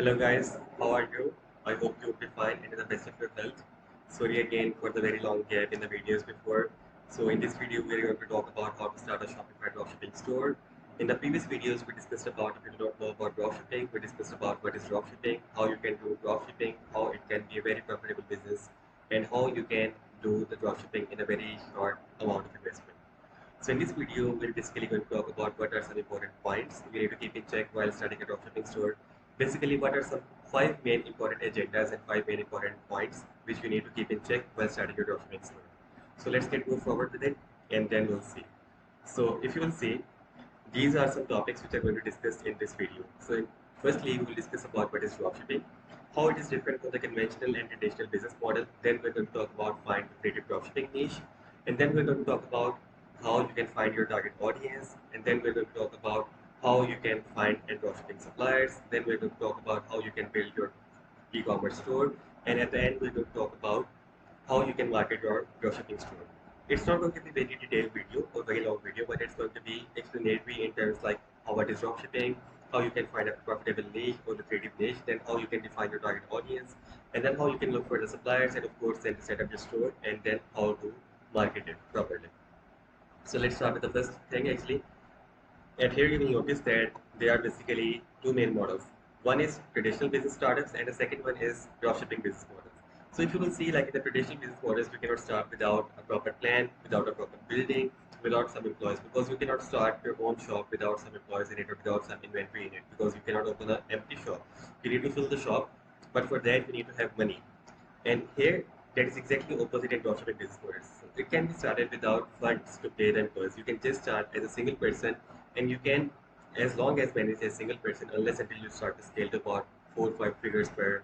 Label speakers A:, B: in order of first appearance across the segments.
A: Hello guys, how are you? I hope you'll be fine and in the best of your health. Sorry again for the very long gap in the videos before. So in this video, we're going to talk about how to start a Shopify dropshipping store. In the previous videos, we discussed about, if you do not know about dropshipping, we discussed about what is dropshipping, how you can do dropshipping, how it can be a very profitable business, and how you can do the dropshipping in a very short amount of investment. So in this video, we're basically going to talk about what are some important points we need to keep in check while starting a dropshipping store. Basically, what are some five main important agendas and five main important points which you need to keep in check while starting your dropshipping store. So let's move forward with it and then we'll see. So if you will see, these are some topics which I'm going to discuss in this video. So firstly, we will discuss about what is dropshipping, how it is different from the conventional and traditional business model. Then we're going to talk about find creative dropshipping niche, and then we're going to talk about how you can find your target audience, and then we're going to talk about how you can find and dropshipping suppliers. Then we're going to talk about how you can build your e-commerce store, and at the end we're going to talk about how you can market your dropshipping store. It's not going to be very detailed video or very long video, but it's going to be explanatory in terms like how what is dropshipping, how you can find a profitable niche or lucrative niche, then how you can define your target audience, and then how you can look for the suppliers, and of course then to set up your store, and then how to market it properly. So let's start with the first thing actually. And here you will notice that there are basically two main models. One is traditional business startups and the second one is dropshipping business models. So if you will see, like in the traditional business models, you cannot start without a proper plan, without a proper building, without some employees, because you cannot start your own shop without some employees in it or without some inventory in it, because you cannot open an empty shop. You need to fill the shop, but for that you need to have money. And here, that is exactly opposite in dropshipping business models. So it can be started without funds to pay the employees. You can just start as a single person, and you can, as long as manage as a single person, unless until you start to scale to about 4 or 5 figures per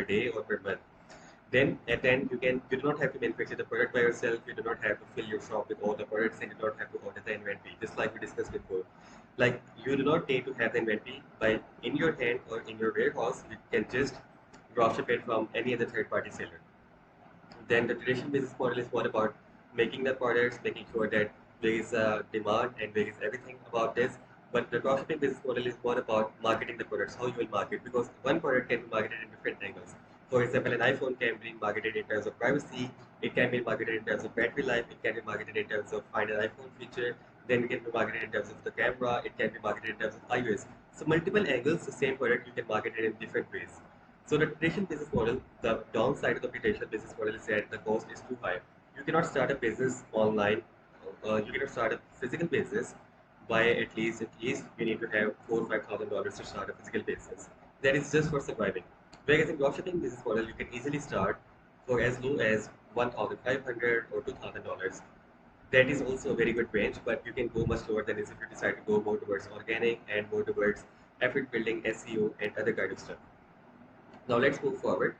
A: day or per month. Then at the end, you do not have to manufacture the product by yourself. You do not have to fill your shop with all the products, and you do not have to order the inventory. Just like we discussed before, like you do not need to have the inventory by in your hand or in your warehouse. You can just dropship it from any other third-party seller. Then the traditional business model is more about making the products, making sure that there is a demand and there is everything about this. But the dropshipping business model is more about marketing the products, how you will market, because one product can be marketed in different angles. For example, an iPhone can be marketed in terms of privacy, it can be marketed in terms of battery life, it can be marketed in terms of find an iPhone feature, then it can be marketed in terms of the camera, it can be marketed in terms of iOS. So multiple angles, the same product you can market it in different ways. So the traditional business model, the downside of the traditional business model is that the cost is too high. You cannot start a business online. You cannot start a physical business by at least you need to have $4 or $5,000 to start a physical business. That is just for surviving. Whereas in dropshipping business model, you can easily start for as low as 1,500 or $2,000. That is also a very good range, but you can go much lower than this if you decide to go more towards organic and more towards effort building, SEO, and other kind of stuff. Now let's move forward.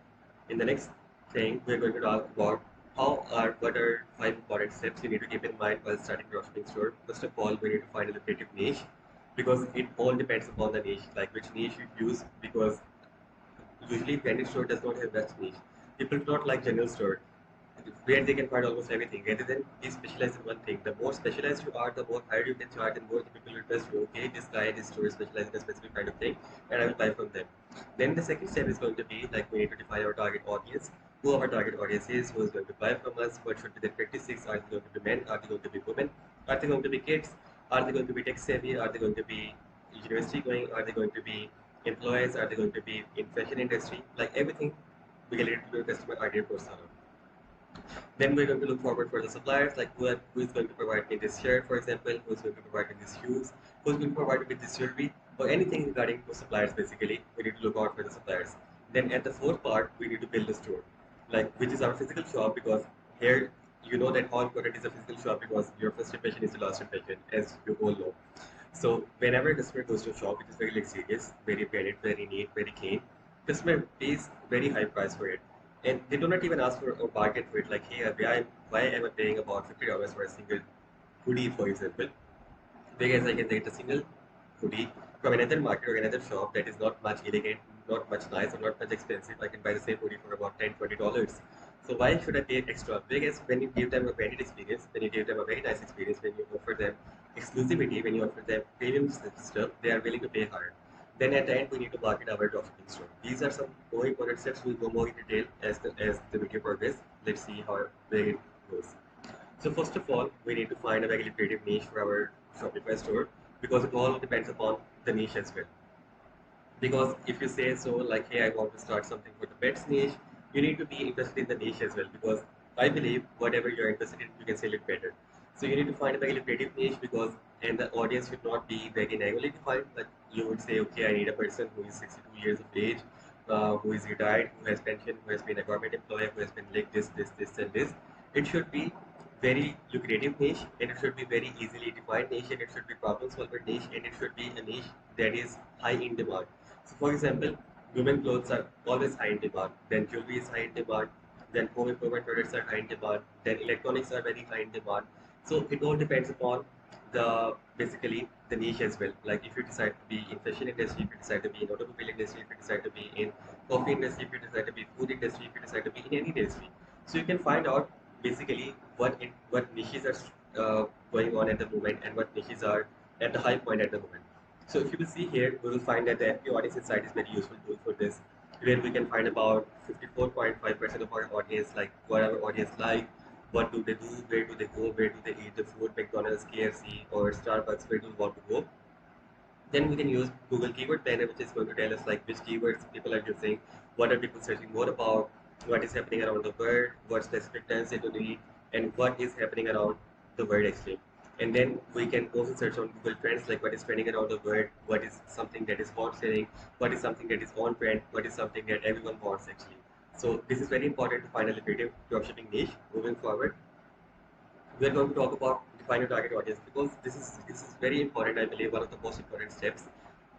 A: In the next thing, we're going to talk about what are five important steps you need to keep in mind while starting a dropshipping store. First of all, we need to find a lucrative niche, because it all depends upon the niche, like which niche you use, because usually branded store does not have that niche. People do not like general store where they can find almost everything. Rather than be specialized in one thing, the more specialized you are, the more higher you can charge, and more the people will trust you. Okay, this guy, this store is specialized in a specific kind of thing, and I will buy from them. Then the second step is going to be like we need to define our target audience. Who our target audience is, who is going to buy from us, what should be their characteristics, are they going to be men, are they going to be women, are they going to be kids, are they going to be tech savvy, are they going to be university going, are they going to be employees, are they going to be in fashion industry, like everything related to your customer ideal persona. Then we're going to look forward for the suppliers, like who is going to provide me this shirt, for example, who is going to provide me these shoes, who is going to provide me with this jewelry, or anything regarding to suppliers. Basically, we need to look out for the suppliers. Then at the fourth part, we need to build a store, like which is our physical shop, because here you know that how important is a physical shop, because your first impression is the last impression, as you all know. So whenever a customer goes to a shop, it is very luxurious, very branded, very neat, very clean. Customer pays very high price for it, and they do not even ask for or bargain for it. Like, hey, why am I paying about $50 for a single hoodie, for example? Whereas I can get a single hoodie from another market or another shop that is not much elegant, not much nice, or not much expensive. I can buy the same hoodie for about $10, $20. So why should I pay extra? Because when you give them a branded experience, when you give them a very nice experience, when you offer them exclusivity, when you offer them premium stuff, they are willing to pay higher. Then at the end, we need to market our dropshipping store. These are some more important steps. We'll go more in detail as the video progresses. Let's see how where it goes. So first of all, we need to find a very lucrative niche for our Shopify store because it all depends upon the niche as well. Because if you say so, like, hey, I want to start something for the pets niche, you need to be interested in the niche as well. Because I believe whatever you're interested in, you can sell it better. So you need to find a very lucrative niche because, and the audience should not be very narrowly defined. Like you would say, okay, I need a person who is 62 years of age, who is retired, who has pension, who has been a government employee, who has been like this, and this. It should be very lucrative niche, and it should be very easily defined niche, and it should be problem solver niche, and it should be a niche that is high in demand. So for example, women clothes are always high in demand, then jewelry is high in demand, then home improvement products are high in demand, then electronics are very high in demand. So it all depends upon the basically the niche as well. Like if you decide to be in fashion industry, if you decide to be in automobile industry, if you decide to be in coffee industry, if you decide to be food industry, if you decide to be in any industry. So you can find out basically what niches are going on at the moment and what niches are at the high point at the moment. So if you will see here, we will find that the FP audience insight is very useful tool for this, where we can find about 54.5% of our audience, like what our audience like, what do they do, where do they go, where do they eat the food, McDonald's, KFC, or Starbucks, where do they want to go. Then we can use Google Keyword Planner, which is going to tell us like which keywords people are using, what are people searching more about, what is happening around the world, what specific terms they do need, and what is happening around the world actually. And then we can also search on Google Trends, like what is trending around the world, what is something that is hot selling, what is something that is on trend, what is something that everyone wants actually. So this is very important to find a lucrative dropshipping niche moving forward. We are going to talk about define your target audience because this is very important. I believe one of the most important steps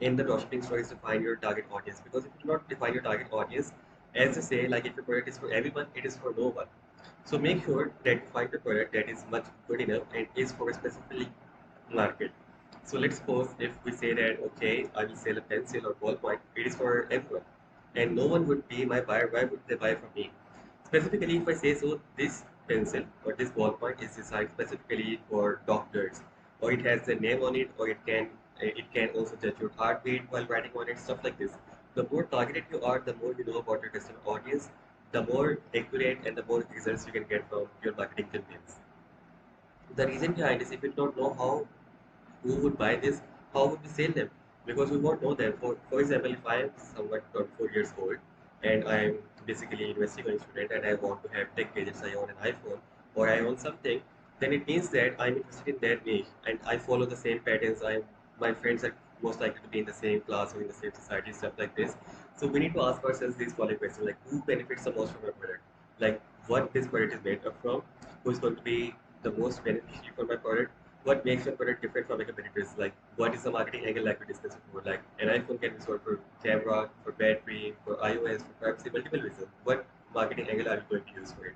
A: in the dropshipping store is to find your target audience, because if you do not define your target audience, as they say, like if your product is for everyone, it is for no one. So make sure that you find a product that is much good enough and is for a specific market. So let's suppose if we say that okay, I will sell a pencil or ballpoint, it is for everyone, and no one would be my buyer. Why would they buy from me? Specifically, if I say so, this pencil or this ballpoint is designed specifically for doctors, or it has a name on it, or it can also judge your heartbeat while writing on it, stuff like this. The more targeted you are, the more you know about your customer audience, the more accurate and the more results you can get from your marketing campaigns. The reason behind is if you don't know how who would buy this, how would we sell them? Because we won't know them. For example, if I am somewhat 24 years old and I am basically a university going student and I want to have tech gadgets, I own an iPhone or I own something, then it means that I'm interested in that niche and I follow the same patterns. My friends are most likely to be in the same class or in the same society, stuff like this. So we need to ask ourselves these following questions, like who benefits the most from a product? Like what this product is made up from, who is going to be the most beneficiary for my product, what makes your product different from your competitors? Like, what is the marketing angle like we discussed before? Like, an iPhone can be sold for camera, for battery, for iOS, for privacy, multiple reasons. What marketing angle are you going to use for it?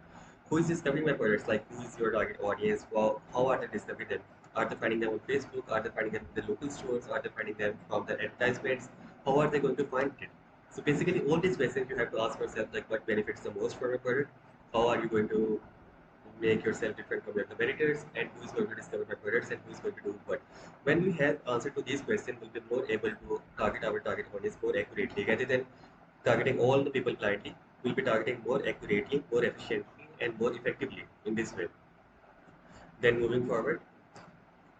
A: Who is discovering my products? Like, who is your target audience? How are they discovering them? Are they finding them on Facebook? Are they finding them in the local stores? Are they finding them from the advertisements? How are they going to find it? So basically, all these questions you have to ask yourself, like, what benefits the most from your product? How are you going to make yourself different from your competitors, and who is going to discover my products and who is going to do what. When we have answer to these questions, we'll be more able to target our target audience more accurately rather than targeting all the people blindly. We'll be targeting more accurately, more efficiently, and more effectively in this way. Then moving forward,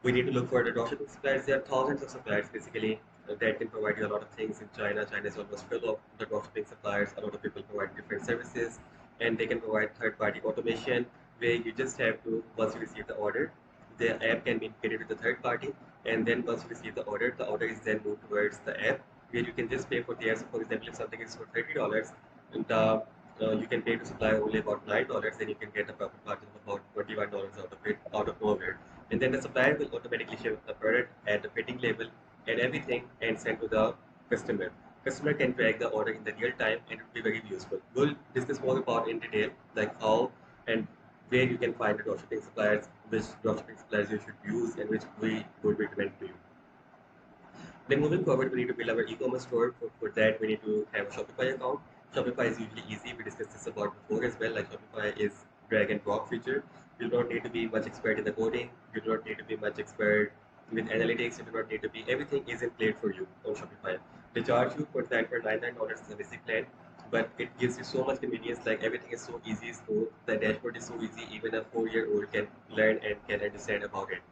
A: we need to look for the dropshipping suppliers. There are thousands of suppliers basically that can provide you a lot of things in China. China is almost full of the dropshipping suppliers. A lot of people provide different services, and they can provide third-party automation where you just have to, once you receive the order, the app can be integrated with the third party, and then once you receive the order is then moved towards the app where you can just pay for the app. So for example, if something is for $30 and you can pay to supplier only about $9, then you can get a profit margin of about $21 out of it, out of nowhere. And then the supplier will automatically ship the product at the fitting label and everything and send to the customer. Customer can track the order in the real time and it will be very useful. We'll discuss more about in detail, like how and where you can find the dropshipping suppliers, which dropshipping suppliers you should use, and which we would recommend to you. Then moving forward, we need to build our e-commerce store. For that, we need to have a Shopify account. Shopify is usually easy. We discussed this about before as well. Like Shopify is drag and drop feature. You do not need to be much expert in the coding. You do not need to be much expert with analytics. You do not need to be. Everything is in play for you on Shopify. They charge you for that for $99 as a basic plan, but it gives you so much convenience. Like everything is so easy, so the dashboard is so easy. Even a 4-year-old can learn and can understand about it.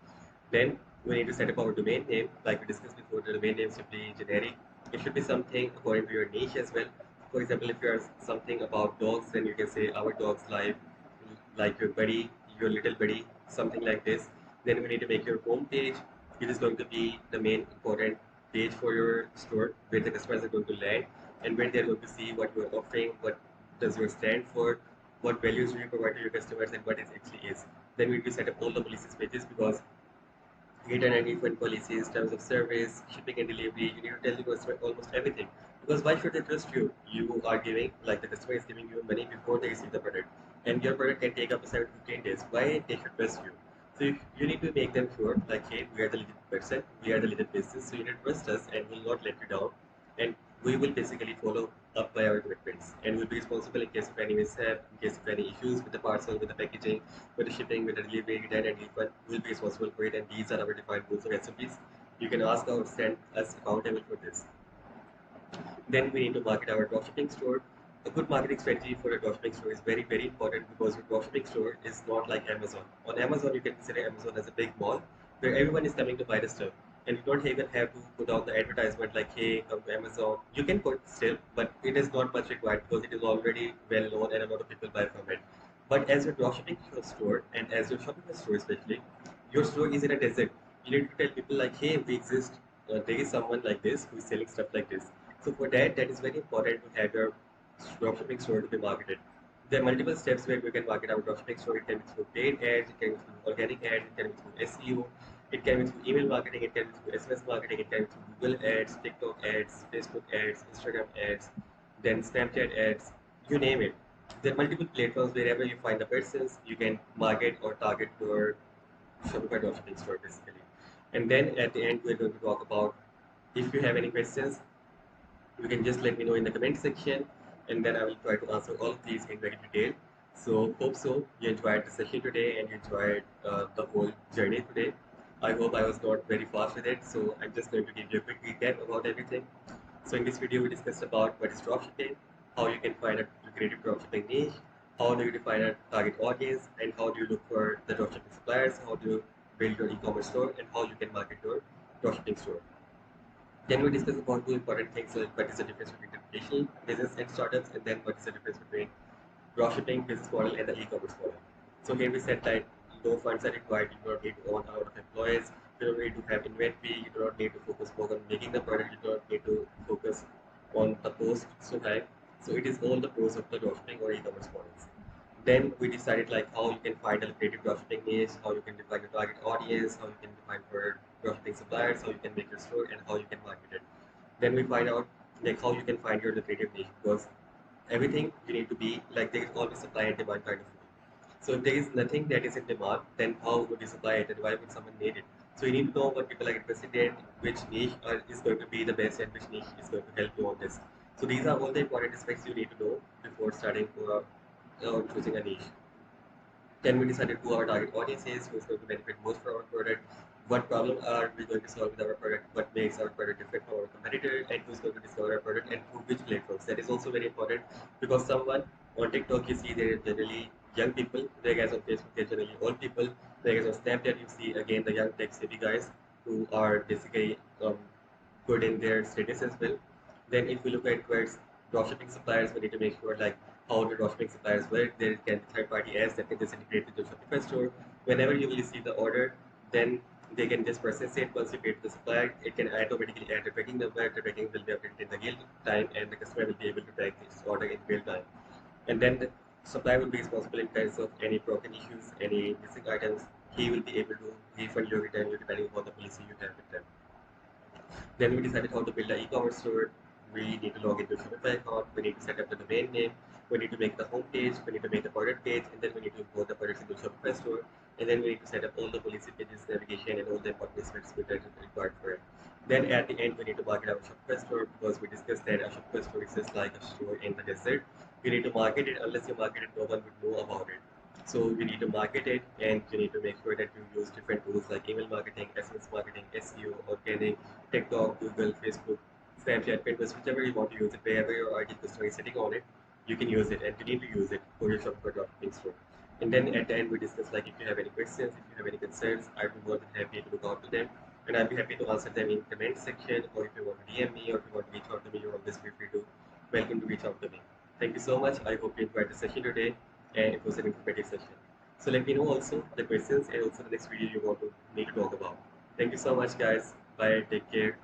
A: Then we need to set up our domain name. Like we discussed before, the domain name should be generic. It should be something according to your niche as well. For example, if you are something about dogs, then you can say our dog's life, like your buddy, your little buddy, something like this. Then we need to make your home page. It is going to be the main important page for your store where the customers are going to land and where they're going to see what you're offering, what does your stand for, what values do you provide to your customers, and what it actually is. Then we need to set up all the policies pages because return and refund policies, terms of service, shipping and delivery. You need to tell the customer almost everything. Because why should they trust you? You are giving, like the customer is giving you money before they receive the product. And your product can take up to 7 to 15 days. Why they should trust you? So you need to make them sure, like, hey, we are the legit person, we are the legit business, so you need to trust us and will not let you down. And we will basically follow up by our commitments. And we'll be responsible in case of any mishap, in case of any issues with the parcel, with the packaging, with the shipping, with the delivery, return and refund. We'll be responsible for it, and these are our defined rules or SOPs. You can ask or stand us accountable for this. Then we need to market our dropshipping store. A good marketing strategy for a dropshipping store is very, very important because your dropshipping store is not like Amazon. On Amazon, you can consider Amazon as a big mall where everyone is coming to buy the stuff. And you don't even have to put out the advertisement like, hey, come to Amazon. You can put still, but it is not much required because it is already well known and a lot of people buy from it. But as your dropshipping store and as your Shopify store especially, your store is in a desert. You need to tell people like, hey, we exist. There is someone like this who is selling stuff like this. So for that, that is very important to have your dropshipping store to be marketed. There are multiple steps where we can market our dropshipping store. It can be through paid ads, it can be through organic ads, it can be through SEO, it can be through email marketing, it can be through SMS marketing, it can be through Google ads, TikTok ads, Facebook ads, Instagram ads, then Snapchat ads, you name it. There are multiple platforms wherever you find the persons, you can market or target your Shopify dropshipping store basically. And then at the end, we're going to talk about if you have any questions, you can just let me know in the comment section and then I will try to answer all of these in very detail. So hope so you enjoyed the session today and you enjoyed the whole journey today. I hope I was not very fast with it, so I'm just going to give you a quick recap about everything. So in this video we discussed about what is dropshipping, how you can find a lucrative dropshipping niche, how do you define a target audience, and how do you look for the dropshipping suppliers, how do you build your e-commerce store, and how you can market your dropshipping store. Then we discuss about two important things, like what is the difference between traditional business and startups, and then what is the difference between dropshipping business model and the e-commerce model. So here we said that no funds are required, you do not need to own a lot of employees, you don't need to have inventory, you do not need to focus more on making the product, you do not need to focus on the cost so high. So it is all the pros of the dropshipping or e-commerce models. Then we decided like how you can find a lucrative dropshipping niche, how you can define your target audience, how you can define for dropshipping suppliers, how you can make your store, and how you can market it. Then we find out like how you can find your lucrative niche because everything you need to be like there is always supply and demand kind of thing. So if there is nothing that is in demand, then how would you supply it and why would someone need it? So you need to know what people are interested in, which niche is going to be the best and which niche is going to help you on this. So these are all the important aspects you need to know before starting choosing a niche. Then we decided who our target audience is, who is going to benefit most from our product, what problem are we going to solve with our product, what makes our product different from our competitor, and who's going to discover our product and through which platforms. That is also very important because someone on TikTok you see they're generally young people, whereas on Facebook they're generally old people, whereas on Snapchat you see again the young tech savvy guys who are basically good in their status as well. Then if we look at towards dropshipping suppliers, we need to make sure like how the dropshipping suppliers work. There can be third-party ads that can just integrate with the Shopify store. Whenever you will receive the order, then they can just process it. Once you pay to the supplier, it can automatically add the tracking number. The tracking will be updated in the real time, and the customer will be able to track his order in real time. And then the supplier will be responsible in case of any broken issues, any missing items. He will be able to refund your return you depending on the policy you have with them. Then we decided how to build an e-commerce store. We need to log into a Shopify account. We need to set up the domain name. We need to make the home page. We need to make the product page, and then we need to import the products into Shopify store. And then we need to set up all the policy pages, navigation, and all the important aspects that are required for it. Then at the end, we need to market our Shopify store because we discussed that a Shopify store is just like a store in the desert. You need to market it. Unless you market it, no one would know about it. So you need to market it and you need to make sure that you use different tools like email marketing, SMS marketing, SEO, organic, TikTok, Google, Facebook, Snapchat, Pinterest, whichever you want to use it, wherever your ideal customer is sitting on it, you can use it and continue to use it for your Shopify Dropshipping Store. And then at the end, we discuss like if you have any questions, if you have any concerns, I'd be more than happy to look out to them, and I'd be happy to answer them in comment section, or if you want to DM me, or if you want to reach out to me, you're always feel free to welcome to reach out to me. Thank you so much. I hope you enjoyed the session today, and it was an informative session. So let me know also the questions and also the next video you want me to talk about. Thank you so much, guys. Bye. Take care.